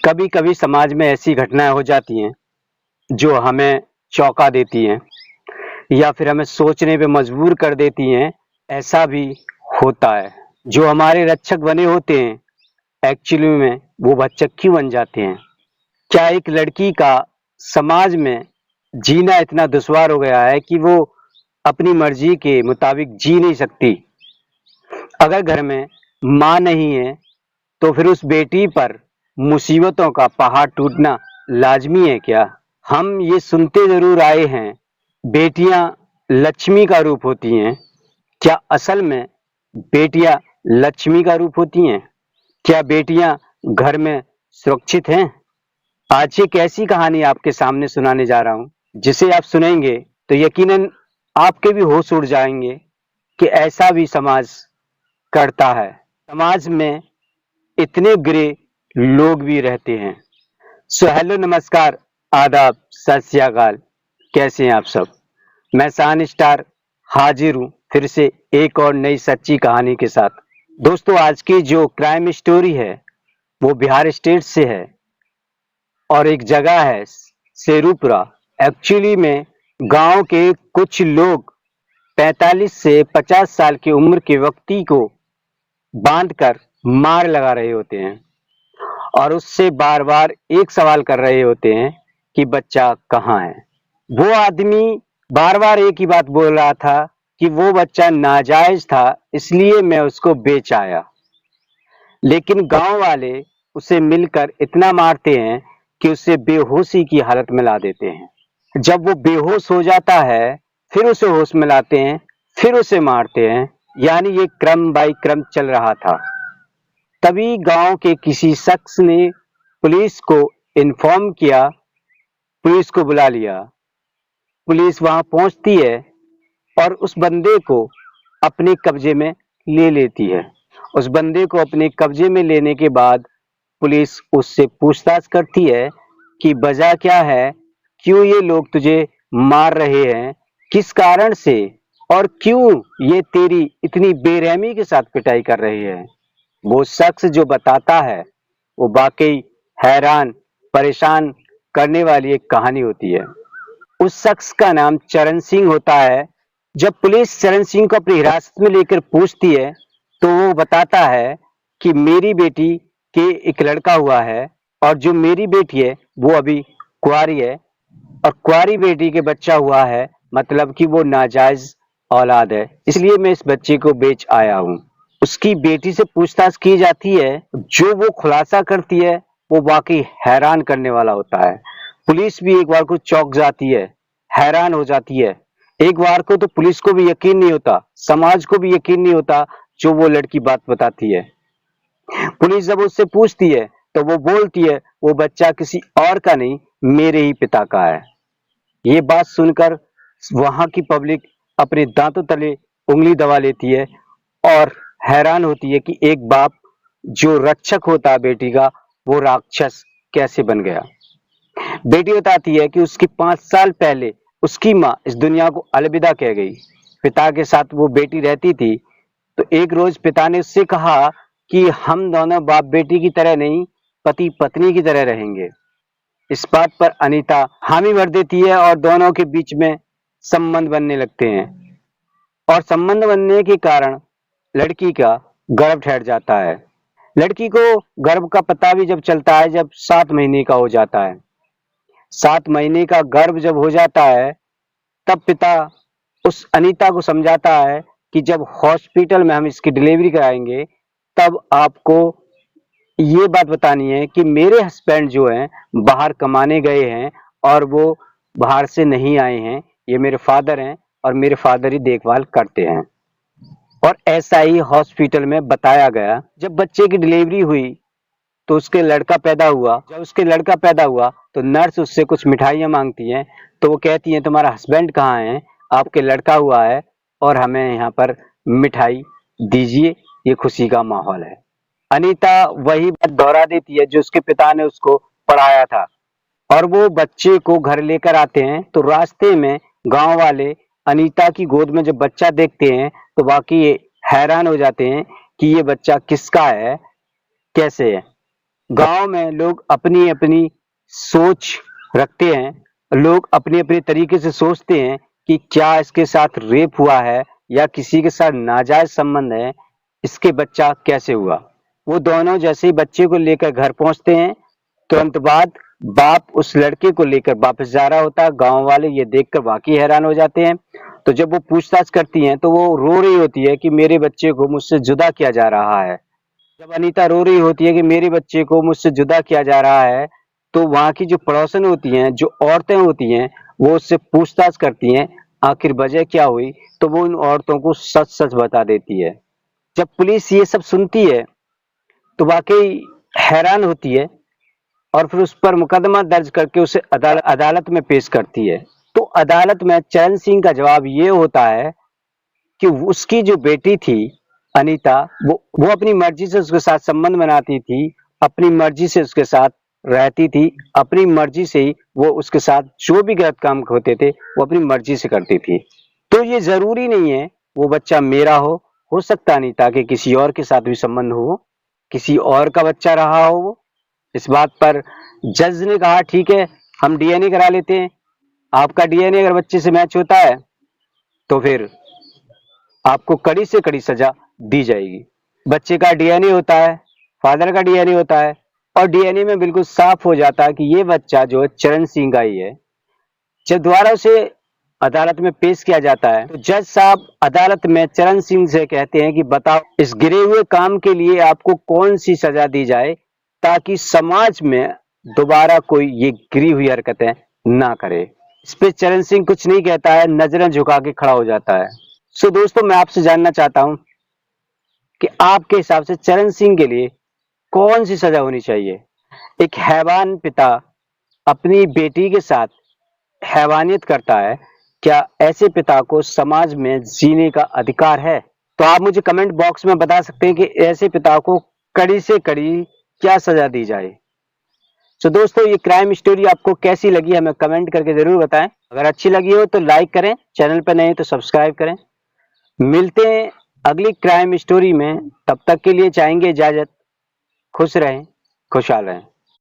कभी कभी समाज में ऐसी घटनाएं हो जाती हैं जो हमें चौंका देती हैं या फिर हमें सोचने पे मजबूर कर देती हैं। ऐसा भी होता है। जो हमारे रक्षक बने होते हैं एक्चुअली में वो भक्षक क्यों बन जाते हैं? क्या एक लड़की का समाज में जीना इतना दुश्वार हो गया है कि वो अपनी मर्जी के मुताबिक जी नहीं सकती? अगर घर में माँ नहीं है तो फिर उस बेटी पर मुसीबतों का पहाड़ टूटना लाजमी है क्या? हम ये सुनते जरूर आए हैं, बेटियां लक्ष्मी का रूप होती हैं। क्या असल में बेटियां लक्ष्मी का रूप होती हैं? क्या बेटियां घर में सुरक्षित हैं? आज एक ऐसी कहानी आपके सामने सुनाने जा रहा हूं जिसे आप सुनेंगे तो यकीनन आपके भी होश उड़ जाएंगे कि ऐसा भी समाज करता है। समाज में इतने गिरे लोग भी रहते हैं। सो हेलो, नमस्कार, आदाब, सत श्री अकाल। कैसे हैं आप सब? मैं शान स्टार हाजिर हूँ फिर से एक और नई सच्ची कहानी के साथ। दोस्तों, आज की जो क्राइम स्टोरी है वो बिहार स्टेट से है और एक जगह है शेरूपुरा। एक्चुअली में गांव के कुछ लोग 45 से 50 साल की उम्र के व्यक्ति को बांधकर मार लगा रहे होते हैं और उससे बार बार एक सवाल कर रहे होते हैं कि बच्चा कहाँ है। वो आदमी बार बार एक ही बात बोल रहा था कि वो बच्चा नाजायज था, इसलिए मैं उसको बेच आया। लेकिन गांव वाले उसे मिलकर इतना मारते हैं कि उसे बेहोशी की हालत में ला देते हैं। जब वो बेहोश हो जाता है फिर उसे होश में लाते हैं, फिर उसे मारते हैं। यानी ये क्रम बाई क्रम चल रहा था। तभी गांव के किसी शख्स ने पुलिस को इन्फॉर्म किया, पुलिस को बुला लिया। पुलिस वहां पहुंचती है और उस बंदे को अपने कब्जे में ले लेती है। उस बंदे को अपने कब्जे में लेने के बाद पुलिस उससे पूछताछ करती है कि वजह क्या है, क्यों ये लोग तुझे मार रहे हैं, किस कारण से, और क्यों ये तेरी इतनी बेरहमी के साथ पिटाई कर रहे हैं। वो शख्स जो बताता है वो वाकई हैरान परेशान करने वाली एक कहानी होती है। उस शख्स का नाम चरण सिंह होता है। जब पुलिस चरण सिंह को अपनी हिरासत में लेकर पूछती है तो वो बताता है कि मेरी बेटी के एक लड़का हुआ है और जो मेरी बेटी है वो अभी कुंवारी है और कुंवारी बेटी के बच्चा हुआ है, मतलब कि वो नाजायज औलाद है, इसलिए मैं इस बच्चे को बेच आया हूँ। उसकी बेटी से पूछताछ की जाती है, जो वो खुलासा करती है वो वाकई हैरान करने वाला होता है। पुलिस भी एक बार को चौंक जाती है, हैरान हो जाती है। एक बार को तो पुलिस को भी यकीन नहीं होता, समाज को भी यकीन नहीं होता जो वो लड़की बात बताती है। पुलिस जब उससे पूछती है तो वो बोलती है वो बच्चा किसी और का नहीं, मेरे ही पिता का है। ये बात सुनकर वहां की पब्लिक अपने दांतों तले उंगली दबा लेती है और हैरान होती है कि एक बाप जो रक्षक होता है बेटी का, वो राक्षस कैसे बन गया। बेटी बताती है कि उसकी 5 साल पहले उसकी माँ इस दुनिया को अलविदा कह गई। पिता के साथ वो बेटी रहती थी, तो एक रोज पिता ने उससे कहा कि हम दोनों बाप बेटी की तरह नहीं, पति पत्नी की तरह रहेंगे। इस बात पर अनीता हामी भर देती है और दोनों के बीच में संबंध बनने लगते हैं और संबंध बनने के कारण लड़की का गर्भ ठहर जाता है। लड़की को गर्भ का पता भी जब चलता है जब 7 महीने का हो जाता है। 7 महीने का गर्भ जब हो जाता है तब पिता उस अनीता को समझाता है कि जब हॉस्पिटल में हम इसकी डिलीवरी कराएंगे तब आपको ये बात बतानी है कि मेरे हस्बैंड जो हैं बाहर कमाने गए हैं और वो बाहर से नहीं आए हैं, ये मेरे फादर हैं और मेरे फादर ही देखभाल करते हैं। और ऐसा ही हॉस्पिटल में बताया गया। जब बच्चे की डिलीवरी हुई तो उसके लड़का पैदा हुआ। जब उसके लड़का पैदा हुआ तो नर्स उससे कुछ मिठाइयाँ मांगती हैं, तो वो कहती हैं तुम्हारा हस्बैंड कहाँ है, आपके लड़का हुआ है और हमें यहाँ पर मिठाई दीजिए, ये खुशी का माहौल है। अनीता वही बात दोहरा देती है जो उसके पिता ने उसको पढ़ाया था और वो बच्चे को घर लेकर आते हैं। तो रास्ते में गांव वाले अनीता की गोद में जब बच्चा देखते हैं तो वाकई हैरान हो जाते हैं कि ये बच्चा किसका है, कैसे है। गांव में लोग अपनी अपनी सोच रखते हैं, लोग अपने अपने तरीके से सोचते हैं कि क्या इसके साथ रेप हुआ है या किसी के साथ नाजायज संबंध है, इसके बच्चा कैसे हुआ। वो दोनों जैसे ही बच्चे को लेकर घर पहुंचते हैं, तुरंत बाद बाप उस लड़के को लेकर वापस जा रहा होता है। गांव वाले ये देखकर वाकई हैरान हो जाते हैं। तो जब वो पूछताछ करती हैं तो वो रो रही होती है कि मेरे बच्चे को मुझसे जुदा किया जा रहा है। जब अनीता रो रही होती है कि मेरे बच्चे को मुझसे जुदा किया जा रहा है, तो वहां की जो पड़ोसन होती हैं, जो औरतें होती हैं, वो उससे पूछताछ करती हैं आखिर वजह क्या हुई। तो वो उन औरतों को सच सच बता देती है। जब पुलिस ये सब सुनती है तो वाकई हैरान होती है और फिर उस पर मुकदमा दर्ज करके उसे अदालत में पेश करती है। तो अदालत में चरण सिंह का जवाब ये होता है कि उसकी जो बेटी थी अनीता, वो अपनी मर्जी से उसके साथ संबंध बनाती थी, अपनी मर्जी से उसके साथ रहती थी, अपनी मर्जी से ही वो उसके साथ जो भी गलत काम होते थे वो अपनी मर्जी से करती थी। तो ये जरूरी नहीं है वो बच्चा मेरा हो सकता है अनीता के किसी और के साथ भी संबंध हो, किसी और का बच्चा रहा हो वो। इस बात पर जज ने कहा ठीक है, हम डीएनए करा लेते हैं। आपका डीएनए अगर बच्चे से मैच होता है तो फिर आपको कड़ी से कड़ी सजा दी जाएगी। बच्चे का डीएनए होता है, फादर का डीएनए होता है और डीएनए में बिल्कुल साफ हो जाता है कि ये बच्चा जो है चरण सिंह का ही है। जब दोबारा उसे अदालत में पेश किया जाता है तो जज साहब अदालत में चरण सिंह से कहते हैं कि बताओ इस गिरे हुए काम के लिए आपको कौन सी सजा दी जाए ताकि समाज में दोबारा कोई ये गिरी हुई हरकतें ना करे। इस पे चरण सिंह कुछ नहीं कहता है, नजरें झुका के खड़ा हो जाता है। सो दोस्तों, मैं आपसे जानना चाहता हूं कि आपके हिसाब से चरण सिंह के लिए कौन सी सजा होनी चाहिए। एक हैवान पिता अपनी बेटी के साथ हैवानियत करता है, क्या ऐसे पिता को समाज में जीने का अधिकार है? तो आप मुझे कमेंट बॉक्स में बता सकते हैं कि ऐसे पिता को कड़ी से कड़ी क्या सजा दी जाए। तो दोस्तों, ये क्राइम स्टोरी आपको कैसी लगी हमें कमेंट करके जरूर बताएं। अगर अच्छी लगी हो तो लाइक करें, चैनल पर नए तो सब्सक्राइब करें। मिलते हैं अगली क्राइम स्टोरी में, तब तक के लिए चाहेंगे इजाजत। खुश रहें, खुशहाल रहें।